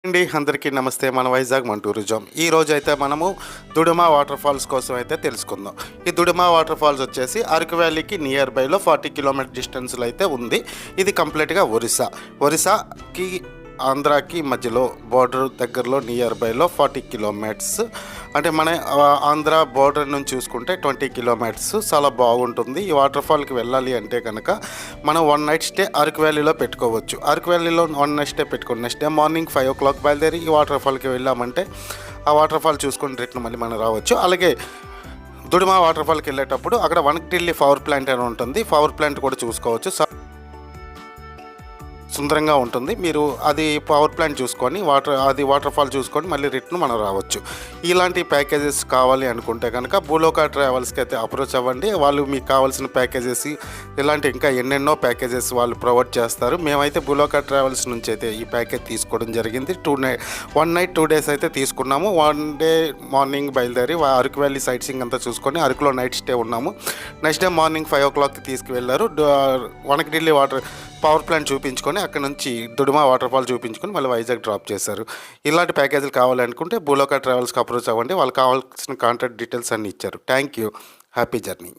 అండి అందరికీ నమస్తే. మన వైజాగ్ మంటూరిజం. ఈరోజు అయితే మనము దుడుమా వాటర్ ఫాల్స్ కోసం అయితే తెలుసుకుందాం. ఈ దుడుమా వాటర్ ఫాల్స్ వచ్చేసి అరకు వ్యాలీకి నియర్ బైలో 40 కిలోమీటర్ డిస్టెన్స్లో అయితే ఉంది. ఇది కంప్లీట్గా ఒరిస్సాకి ఆంధ్రాకి మధ్యలో బోర్డర్ దగ్గరలో నియర్ బైలో 40 కిలోమీటర్స్. అంటే మన ఆంధ్ర బోర్డర్ నుంచి చూసుకుంటే 20 కిలోమీటర్స్. చాలా బాగుంటుంది. ఈ వాటర్ ఫాల్కి వెళ్ళాలి అంటే కనుక మనం 1 నైట్ స్టే అరకు వ్యాలీలో పెట్టుకోవచ్చు. అరకు వ్యాలీలో 1 నైట్ స్టే పెట్టుకుని నెక్స్ట్ డే మార్నింగ్ 5 o'clock బయలుదేరి ఈ వాటర్ ఫాల్కి వెళ్ళామంటే ఆ వాటర్ ఫాల్ చూసుకుని రిటర్న్ మళ్ళీ మనం రావచ్చు. అలాగే దుడుమా వాటర్ ఫాల్కి వెళ్ళేటప్పుడు అక్కడ వనకటిల్లి పవర్ ప్లాంట్ అని ఉంటుంది. పవర్ ప్లాంట్ కూడా చూసుకోవచ్చు. సుందరంగా ఉంటుంది. మీరు అది పవర్ ప్లాంట్ చూసుకొని వాటర్ ఫాల్ చూసుకొని మళ్ళీ రిటర్న్ మనం రావచ్చు. ఇలాంటి ప్యాకేజెస్ కావాలి అనుకుంటే కనుక భూలోక ట్రావెల్స్కి అయితే అప్రోచ్ అవ్వండి. వాళ్ళు మీకు కావాల్సిన ప్యాకేజెస్ ఇలాంటి ఇంకా ఎన్నెన్నో ప్యాకేజెస్ వాళ్ళు ప్రొవైడ్ చేస్తారు. మేమైతే భూలోక ట్రావెల్స్ నుంచి అయితే ఈ ప్యాకేజ్ తీసుకోవడం జరిగింది. 1 నైట్ 2 days అయితే తీసుకున్నాము. 1 day మార్నింగ్ బయలుదేరి అరకు వ్యాలీ సైట్ సీయింగ్ అంతా చూసుకొని అరకులో నైట్ స్టే ఉన్నాము. నెక్స్ట్ డే మార్నింగ్ 5 o'clockకి తీసుకువెళ్ళారు. వనకటిల్లి పవర్ ప్లాంట్ చూపించుకొని అక్కడ నుంచి దుడుమా వాటర్ ఫాల్ చూపించుకొని మళ్ళీ వైజాగ్ డ్రాప్ చేశారు. ఇలాంటి ప్యాకేజీలు కావాలనుకుంటే భూలోక ట్రావెల్స్కి అప్రోచ్ అవ్వండి. వాళ్ళకి కావాల్సిన కాంటాక్ట్ డీటెయిల్స్ అన్నీ ఇచ్చారు. Thank you. Happy journey.